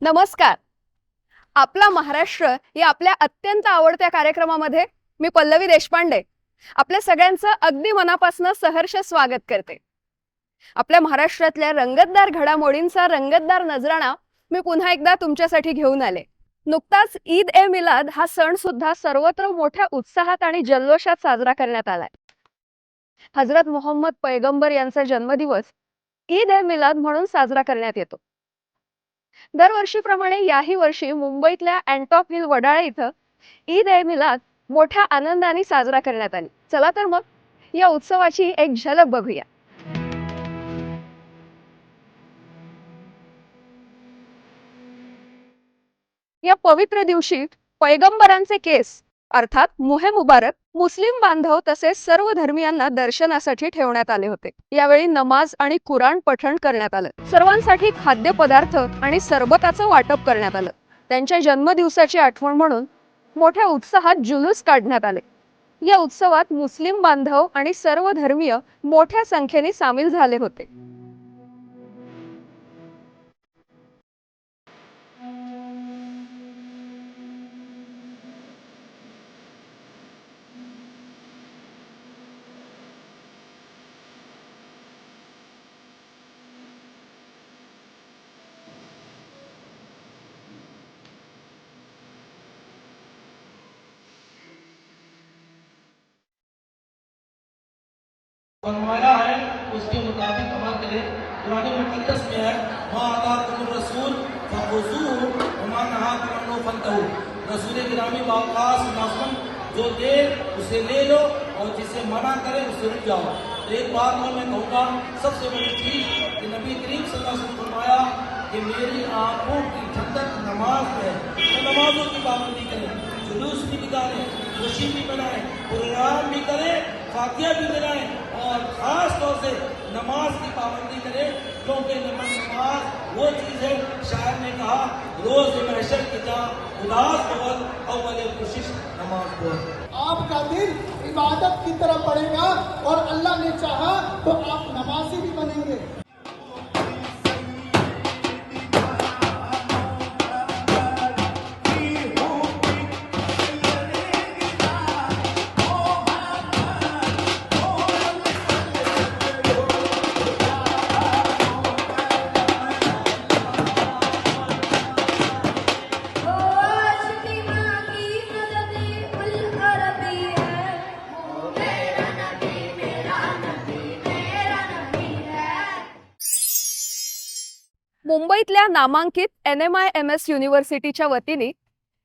नमस्कार. आपला महाराष्ट्र या आपल्या अत्यंत आवडत्या कार्यक्रमामध्ये मी पल्लवी देशपांडे आपल्या सगळ्यांचं अगदी मनापासून सहर्ष स्वागत करते. आपल्या महाराष्ट्रातल्या रंगतदार घडामोडींचा रंगतदार नजराणा मी पुन्हा एकदा तुमच्यासाठी घेऊन आले. नुकताच ईद ए मिलाद हा सण सुद्धा सर्वत्र मोठ्या उत्साहात आणि जल्लोषात साजरा करण्यात आलाय. हजरत मोहम्मद पैगंबर यांचा जन्मदिवस ईद ए मिलाद म्हणून साजरा करण्यात येतो. दरवर्षीप्रमाणे याही वर्षी मुंबईतल्या अँटॉप हिल वडाळा इथं ईद ए मिलाद मोठ्या आनंदाने साजरा करण्यात आली. चला तर मग या उत्सवाची एक झलक बघूया. या पवित्र दिवशी पैगंबरांचे केस अर्थात मुहे मुबारक मुस्लिम बांधव तसेच सर्व धर्मियांना दर्शनासाठी ठेवण्यात आले होते. यावेळी नमाज आणि कुराण पठण करण्यात आलं. सर्वांसाठी खाद्यपदार्थ आणि सरबताचं वाटप करण्यात आलं. त्यांच्या जन्मदिवसाची आठवण म्हणून मोठ्या उत्साहात जुलूस काढण्यात आले. या उत्सवात मुस्लिम बांधव आणि सर्व धर्मीय मोठ्या संख्येने सामील झाले होते. फरमाया है उसके मुताबिक अमल करें. कुरान मुक़द्दस में है मा आताकुम रसूल फखुज़ूहु व मा नहाकुम अन्हु फंतहू. रसूल गिरामी बावकास नाफरमान जो दे उसे ले लो और जिसे मना करे उससे रुक जाओ. एक बात और मैं कहूँगा, सबसे बड़ी चीज कि नबी करीम सल्लल्लाहु अलैहि वसल्लम फरमाया कि मेरी आंखों की ठंडक नमाज है. तो नमाजों की पाबंदी करें, जुलूस भी निकालें, खुशी भी मनाएं, प्रोग्राम भी करें, फातिहा भी दिलाएं और खास तौर से नमाज की पाबंदी करें, क्योंकि नमाज वो चीज है, शायर ने कहा रोज महशर की जा उदास बोल अव्वल कोशिश नमाज बोल. आपका दिल इबादत की तरफ बढ़ेगा और अल्लाह ने चाहा तो आप नमाजी भी बनेंगे. मुंबईतल्या नामांकित NMIMS युनिव्हर्सिटीच्या वतीने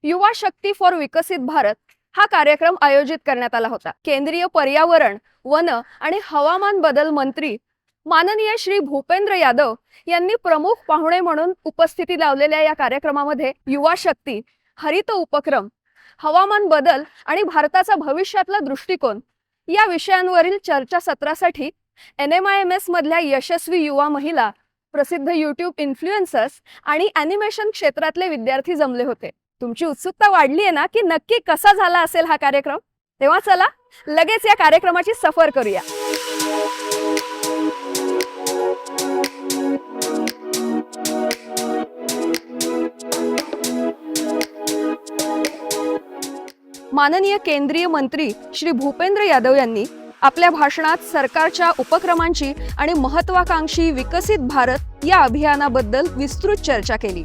युवा शक्ती फॉर विकसित भारत हा कार्यक्रम आयोजित करण्यात आला होता. केंद्रीय पर्यावरण, वन आणि हवामान बदल मंत्री माननीय श्री भूपेंद्र यादव यांनी प्रमुख पाहुणे म्हणून उपस्थिती लावलेल्या या कार्यक्रमामध्ये युवा शक्ती, हरित उपक्रम, हवामान बदल आणि भारताचा भविष्यातला दृष्टिकोन या विषयांवरील चर्चासत्रासाठी NMIMS मधल्या यशस्वी युवा महिला, प्रसिद्ध यूट्यूब इन्फ्लुएन्सर्स आणि ॲनिमेशन क्षेत्रातले विद्यार्थी जमले होते. तुमची उत्सुकता वाढली आहे ना की नक्की कसा झाला असेल हा कार्यक्रम? तेव्हा चला लगेच या कार्यक्रमाची सफर करूया. माननीय केंद्रीय मंत्री श्री भूपेंद्र यादव यांनी आपल्या भाषणात सरकारच्या उपक्रमांची आणि महत्त्वाकांक्षी विकसित भारत या अभियानाबद्दल विस्तृत चर्चा केली.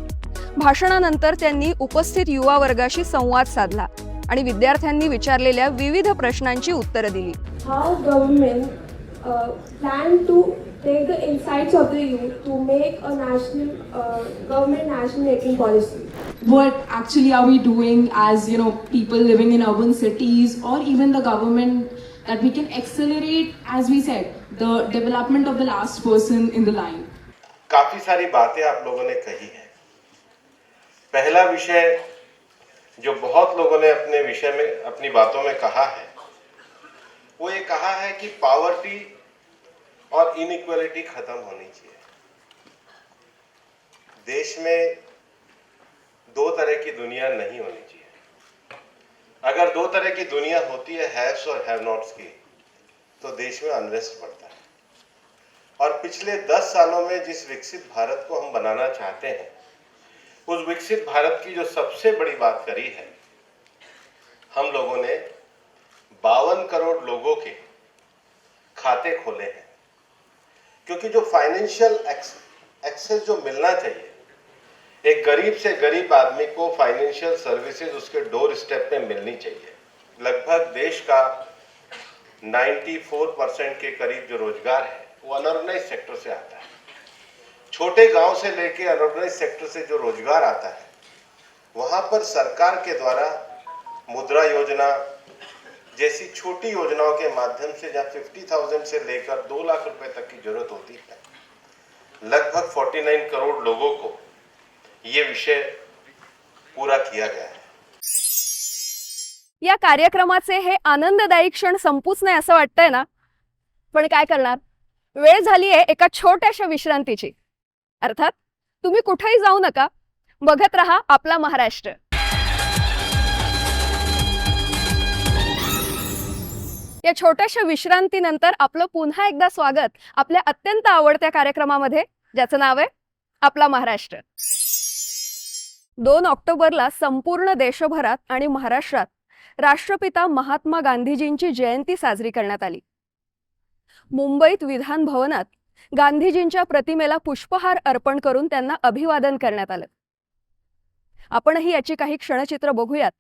भाषणानंतर त्यांनी उपस्थित युवा वर्गाशी संवाद साधला आणि विद्यार्थ्यांनी विचारलेल्या विविध प्रश्नांची उत्तरे दिली. How government plan to take the insights of the youth to make a national making policy? What actually are we doing as people living in urban cities or even the government that we can accelerate, as we said, the development of the last person in the line? काफी सारी बातें आप लोगों ने कही है। पहला विषय जो बहुत लोगों ने अपने विषय में अपनी बातों में कहा है वो ये कहा है कि पॉवर्टी और इनइक्वालिटी खत्म होनी चाहिए। देश में दो तरह की दुनिया नहीं होनी चाहिए। अगर दो तरह की दुनिया होती है, हैव्स और हैव नॉट्स की, तो देश में अनरेस्ट बढ़ता है। और पिछले 10 सालों में जिस विकसित भारत को हम बनाना चाहते हैं, उस विकसित भारत की जो सबसे बड़ी बात करी है, हम लोगों ने 52 करोड़ लोगों के खाते खोले हैं। क्योंकि जो फाइनेंशियल एक्सेस जो मिलना चाहिए, एक गरीब से गरीब आदमी को फाइनेंशियल सर्विसेज उसके डोर स्टेप पे मिलनी चाहिए। लगभग देश का 94% के करीब जो रोजगार है वो अनऑर्गेनाइज सेक्टर से आता है। छोटे गांव से लेके अनऑर्गेनाइज सेक्टर से जो रोजगार आता है, वहां पर सरकार के द्वारा मुद्रा योजना जैसी छोटी योजनाओं के माध्यम से जहां 50,000 से लेकर 2 लाख रुपए तक की जरूरत होती है, लगभग 49 करोड़ लोगों को ये विषय पूरा किया गया है। या कार्यक्रमाचे हे आनंददायी क्षण संपूच नाही असं वाटतंय ना, पण काय करणार, वेळ झाली आहे एका छोट्याशा विश्रांतीची। अर्थात तुम्ही कुठेही जाऊ नका, बघत रहा आपला महाराष्ट्र। या छोट्याशा विश्रांतीनंतर आपलं पुन्हा एकदा स्वागत आपल्या अत्यंत आवडत्या कार्यक्रमामध्ये, ज्याचं नाव आहे आपला महाराष्ट्र। 2 ऑक्टोबरला संपूर्ण देशभरात आणि महाराष्ट्रात राष्ट्रपिता महात्मा गांधीजींची जयंती साजरी करण्यात आली। मुंबईत विधान भवनात गांधीजींच्या प्रतिमेला पुष्पहार अर्पण करून त्यांना अभिवादन करण्यात आलं। आपणही याची काही क्षणचित्र बघूयात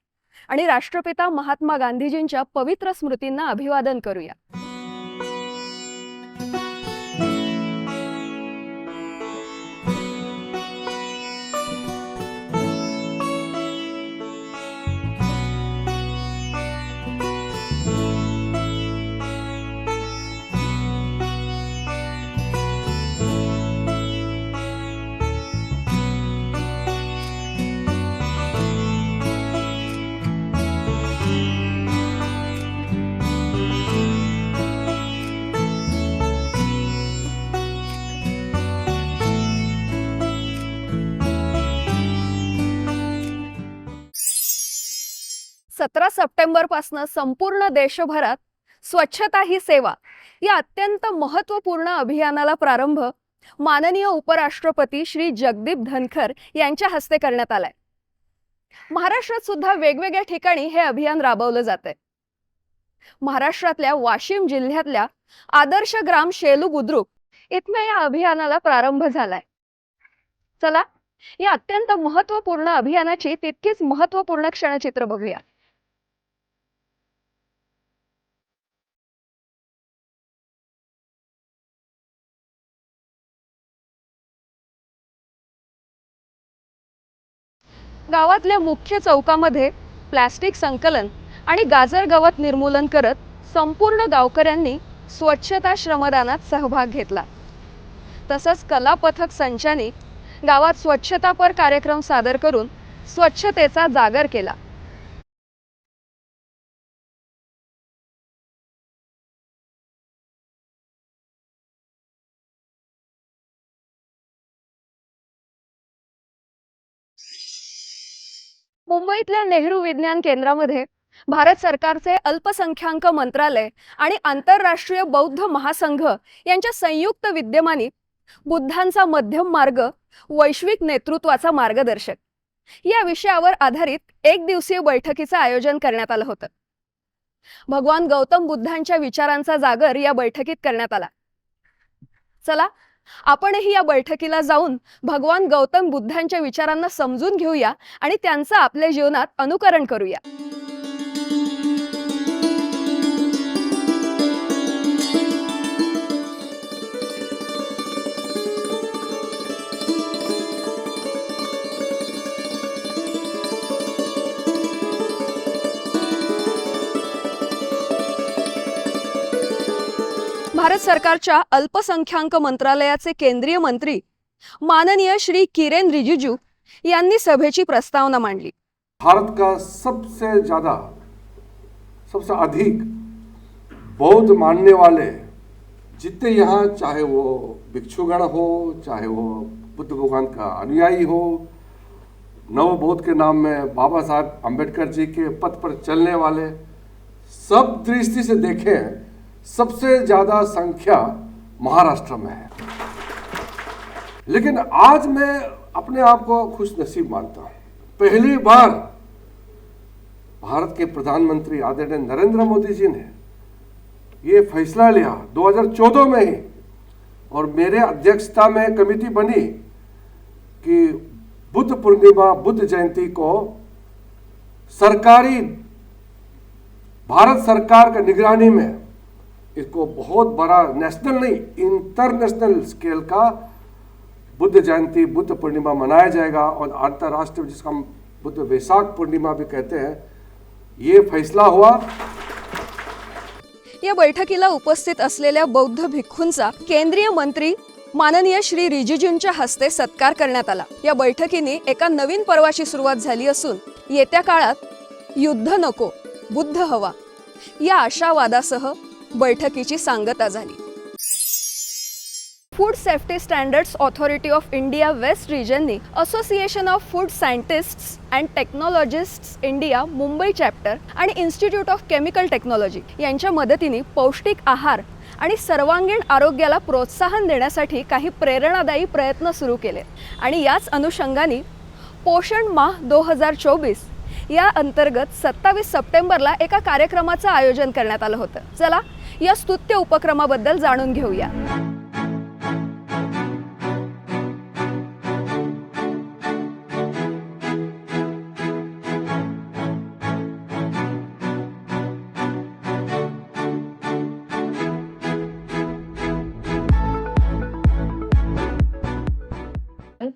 आणि राष्ट्रपिता महात्मा गांधीजींच्या पवित्र स्मृतींना अभिवादन करूया। सतरा सप्टेंबर पासून संपूर्ण देशभरात स्वच्छता ही सेवा या अत्यंत महत्त्वपूर्ण अभियानाला प्रारंभ माननीय उपराष्ट्रपती श्री जगदीप धनखर यांच्या हस्ते करण्यात आलाय। महाराष्ट्रात सुद्धा वेगवेगळ्या ठिकाणी हे अभियान राबवलं जातंय। महाराष्ट्रातल्या वाशिम जिल्ह्यातल्या आदर्श ग्राम शेलू बुद्रुक इथनं या अभियानाला प्रारंभ झालाय। चला या अत्यंत महत्त्वपूर्ण अभियानाची तितकीच महत्त्वपूर्ण क्षणचित्र बघूया। गावातल्या मुख्य चौकामध्ये प्लास्टिक संकलन आणि गाजर गवत निर्मूलन करत संपूर्ण गावकऱ्यांनी स्वच्छता श्रमदानात सहभाग घेतला। तसंच कला पथक संचानी गावात स्वच्छतापर कार्यक्रम सादर करून स्वच्छतेचा जागर केला। मुंबईतल्या नेहरू विज्ञान केंद्रामध्ये भारत सरकारचे अल्पसंख्याक मंत्रालय आणि आंतरराष्ट्रीय बौद्ध महासंघ यांच्या संयुक्त विद्यमानी बुद्धांचा मध्यम मार्ग वैश्विक नेतृत्वाचा मार्गदर्शक या विषयावर आधारित एक दिवसीय बैठकीचं आयोजन करण्यात आलं होतं। भगवान गौतम बुद्धांच्या विचारांचा जागर या बैठकीत करण्यात आला। चला आपणही या बैठकीला जाऊन भगवान गौतम बुद्धांच्या विचारांना समजून घेऊया आणि त्यांचं आपल्या जीवनात अनुकरण करूया। भारत सरकारच्या अल्पसंख्याक मंत्रालयाचे केंद्रीय मंत्री माननीय श्री किरेन रिजिजू यांनी सभेची प्रस्तावना मांडली. भारत का सबसे अधिक बौद्ध मानने वाले जितने यहाँ, चाहे वो भिक्षुगण हो, चाहे वो बुद्ध भगवान का अनुयायी हो, नव बौद्ध के नाम में बाबा साहब अम्बेडकर जी के पथ पर चलने वाले, सब दृष्टि से देखें सबसे ज़्यादा संख्या महाराष्ट्र में है. लेकिन आज मैं अपने आप को खुश नसीब मानता हूँ. पहली बार भारत के प्रधानमंत्री आदरणीय नरेंद्र मोदी जी ने ये फैसला लिया 2014 में ही, और मेरे अध्यक्षता में कमेटी बनी कि बुद्ध पूर्णिमा, बुद्ध जयंती को सरकारी, भारत सरकार का निगरानी में इसको बहुत बड़ा नेशनल नहीं, इंटरनेशनल स्केल का बुद्ध जयंती, बुद्ध पूर्णिमा मनाया जाएगा. और अंतर्राष्ट्रीय, जिसका हम बुद्ध वैशाख पूर्णिमा भी कहते हैं, ये फैसला हुआ. या बैठकीला उपस्थित असलेल्या बौद्ध भिक्खूंचा केंद्रीय मंत्री माननीय श्री रिजिजूंच्या हस्ते सत्कार करण्यात आला. या बैठकीने एका नवीन पर्वाची सुरुवात झाली असून येत्या काळात युद्ध नको, बुद्ध हवा या आशावादासह बैठकीची सांगता झाली. Food safety standards authority of India west रिजननी association of food scientists and technologists India Mumbai chapter आणि इन्स्टिट्यूट ऑफ केमिकल टेक्नॉलॉजी यांच्या मदतीने पौष्टिक आहार आणि सर्वांगीण आरोग्याला प्रोत्साहन देण्यासाठी काही प्रेरणादायी प्रयत्न सुरू केले. आणि याच अनुषंगाने पोषण माह 2024 या अंतर्गत 27 सप्टेंबरला एका कार्यक्रमाचं आयोजन करण्यात आलं होतं. चला या स्तुत्य उपक्रमाबद्दल जाणून घेऊया.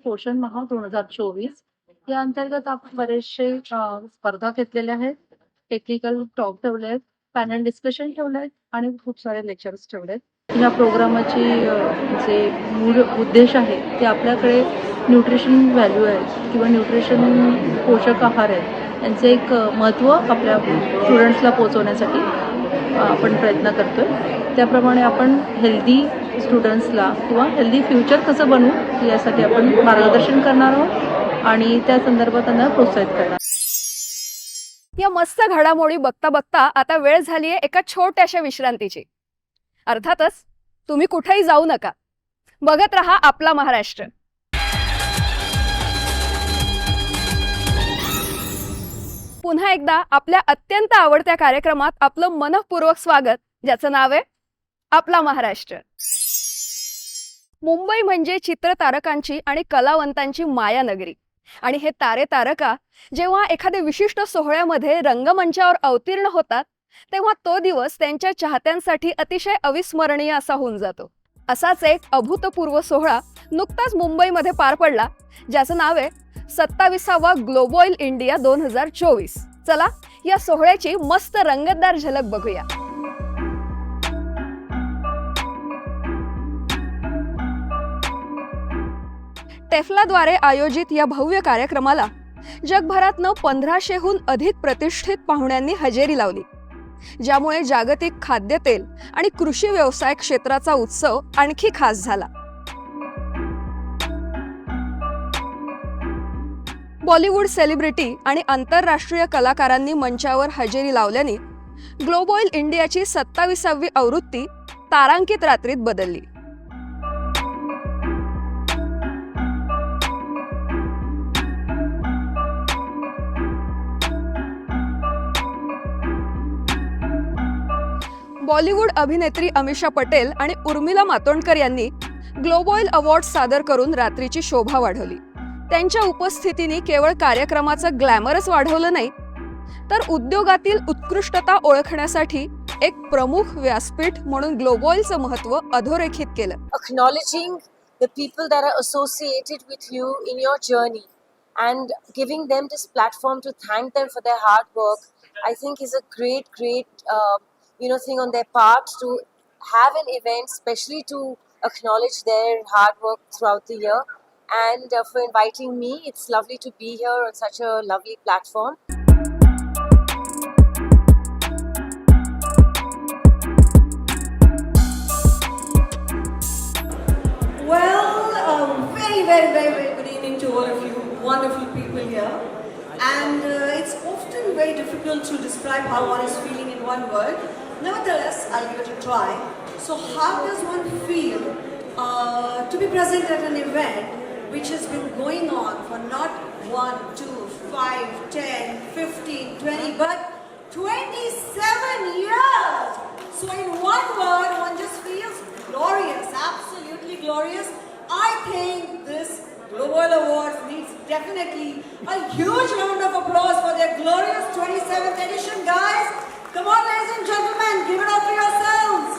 पोषण माह 2024 या अंतर्गत आपण बरेचसे स्पर्धा घेतलेल्या आहेत, टेक्निकल टॉक ठेवले आहेत, पॅनल डिस्कशन ठेवले आहेत आणि खूप सारे लेक्चर्स ठेवले आहेत. या प्रोग्रामाची जे मूळ उद्देश आहे ते आपल्याकडे न्यूट्रिशन व्हॅल्यू आहे किंवा न्यूट्रिशन पोषक आहार आहेत यांचं एक महत्त्व आपल्या स्टुडंट्सला पोहोचवण्यासाठी आपण प्रयत्न करतोय. त्याप्रमाणे आपण हेल्दी स्टुडंट्सला किंवा हेल्दी फ्युचर कसं बनवू यासाठी आपण मार्गदर्शन करणार आहोत आणि त्या संदर्भात त्यांना प्रोत्साहित करणार. या मस्त घडामोडी बघता बघता आता वेळ झाली आहे एका छोट्याशा विश्रांतीची. अर्थातच तुम्ही कुठेही जाऊ नका, बघत रहा आपला महाराष्ट्र. पुन्हा एकदा आपल्या अत्यंत आवडत्या कार्यक्रमात आपलं मनःपूर्वक स्वागत, ज्याचं नाव आहे आपला महाराष्ट्र. मुंबई म्हणजे चित्रतारकांची आणि कलावंतांची मायानगरी. आणि हे तारे तारका जेव्हा एखाद्या विशिष्ट सोहळ्यामध्ये रंगमंचावर अवतीर्ण होतात तेव्हा तो दिवस त्यांच्या चाहत्यांसाठी अतिशय अविस्मरणीय असा होऊन जातो. असाच एक अभूतपूर्व सोहळा नुकताच मुंबईमध्ये पार पडला, ज्याचं नाव आहे 27वा ग्लोबॉईल इंडिया 2024. चला या सोहळ्याची मस्त रंगतदार झलक बघूया. टेफ्लाद्वारे आयोजित या भव्य कार्यक्रमाला जगभरातनं 1500हून अधिक प्रतिष्ठित पाहुण्यांनी हजेरी लावली, ज्यामुळे जागतिक खाद्यतेल आणि कृषी व्यवसाय क्षेत्राचा उत्सव आणखी खास झाला. बॉलिवूड सेलिब्रिटी आणि आंतरराष्ट्रीय कलाकारांनी मंचावर हजेरी लावल्याने ग्लोबॉईल इंडियाची 27वी आवृत्ती तारांकित रात्रीत बदलली. बॉलिवूड अभिनेत्री अमिषा पटेल आणि उर्मिला मातोंडकर यांनी ग्लोबॉईल अवॉर्ड सादर करून रात्रीची शोभा वाढवली. त्यांच्या उपस्थितीने केवळ कार्यक्रमाचं ग्लॅमरच वाढवलं नाही, तर उद्योगातील उत्कृष्टता ओळखण्यासाठी एक प्रमुख व्यासपीठ म्हणून ग्लोबॉईलचं महत्त्व अधोरेखित केलं. Acknowledging the people that are associated with you in your journey and giving them this platform to thank them for their hard work, I think is a great thing on their part to have an event, especially to acknowledge their hard work throughout the year. and for inviting me. It's lovely to be here on such a lovely platform. Well, very good evening to all of you wonderful people here. And it's often very difficult to describe how one is feeling in one word. Nevertheless, I'll give it a try. So how does one feel to be present at an event which has been going on for not 1, 2, 5, 10, 15, 20, but 27 years? So in one word, one just feels glorious, absolutely glorious. I think this Global Awards needs definitely a huge round of applause for their glorious 27th edition, guys. Come on, ladies and gentlemen, give it up for yourselves.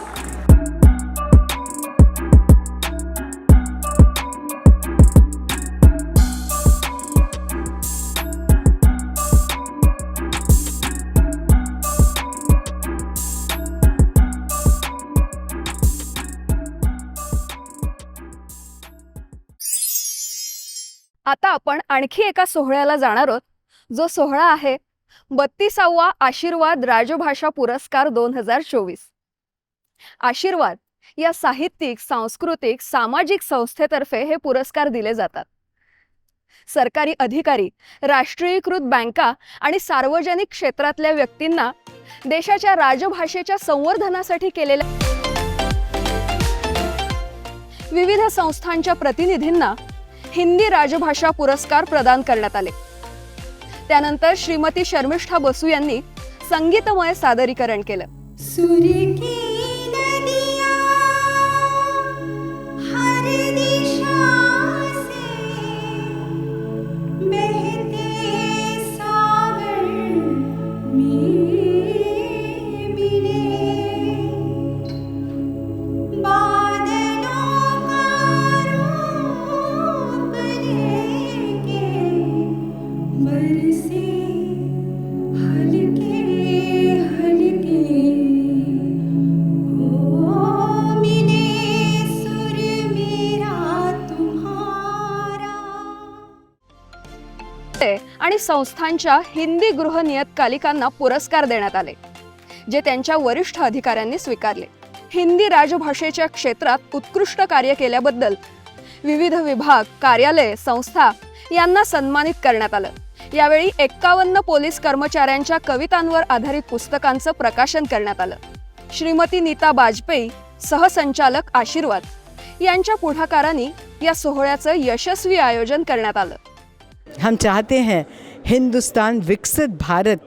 आता आपण आणखी एका सोहळ्याला जाणार आहोत, जो सोहळा आहे 32वा आशीर्वाद राजभाषा पुरस्कार 2024. आशीर्वाद या साहित्यिक, सांस्कृतिक, सामाजिक संस्थेतर्फे हे पुरस्कार दिले जातात. सरकारी अधिकारी, राष्ट्रीयकृत बँका आणि सार्वजनिक क्षेत्रातल्या व्यक्तींना देशाच्या राजभाषेच्या संवर्धनासाठी केलेल्या विविध संस्थांच्या प्रतिनिधींना हिंदी राजभाषा पुरस्कार प्रदान करण्यात आले. त्यानंतर श्रीमती शर्मिष्ठा बसू यांनी संगीतमय सादरीकरण केलं. आणि संस्थांच्या हिंदी गृह नियतकालिकांना पुरस्कार देण्यात आले, जे त्यांच्या वरिष्ठ अधिकाऱ्यांनी स्वीकारले. हिंदी राजभाषेच्या क्षेत्रात उत्कृष्ट कार्य केल्याबद्दल विविध विभाग, कार्यालय, संस्था यांना सन्मानित करण्यात आलं. यावेळी 51 पोलीस कर्मचाऱ्यांच्या कवितांवर आधारित पुस्तकांचं प्रकाशन करण्यात आलं. श्रीमती नीता बाजपेयी, सहसंचालक आशीर्वाद यांच्या पुढाकाराने या सोहळ्याचं यशस्वी आयोजन करण्यात आलं. हम चाहते हैं हिंदुस्तान विकसित भारत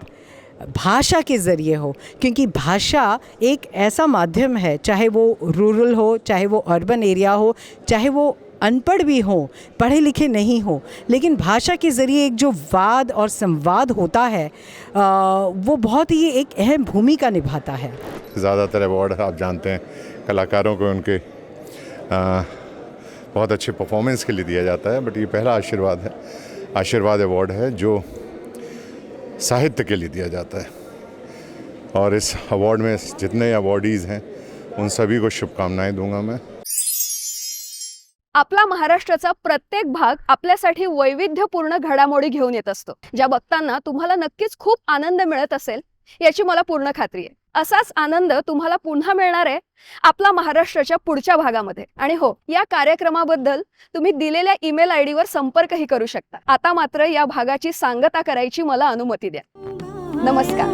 भाषा के ज़रिए हो, क्योंकि भाषा एक ऐसा माध्यम है, चाहे वो रूरल हो, चाहे वो अर्बन एरिया हो, चाहे वो अनपढ़ भी हो, पढ़े लिखे नहीं हो, लेकिन भाषा के ज़रिए एक जो वाद और संवाद होता है वो बहुत ही एक अहम भूमिका निभाता है. ज़्यादातर अवार्ड आप जानते हैं कलाकारों को उनके बहुत अच्छे परफॉर्मेंस के लिए दिया जाता है, बट ये पहला आशीर्वाद अवार्ड है जो साहित्य के लिए दिया जाता है. और इस अवार्ड में जितने अवार्डीज़ हैं उन सभी को शुभकामनाएं दूंगा मैं. आपला महाराष्ट्राचा प्रत्येक भाग आपल्यासाठी वैविध्यपूर्ण घडामोडी घेऊन येत असतो, ज्या बघताना तुम्हाला नक्कीच खूप आनंद मिळत असेल याची मला पूर्ण खात्री आहे. असाच आनंद तुम्हाला पुन्हा मिळणार आहे आपला महाराष्ट्राच्या पुढच्या भागामध्ये. आणि हो, या कार्यक्रमाबद्दल तुम्ही दिलेल्या ईमेल आयडी वर संपर्कही करू शकता. आता मात्र या भागाची सांगता करायची मला अनुमती द्या. नमस्कार.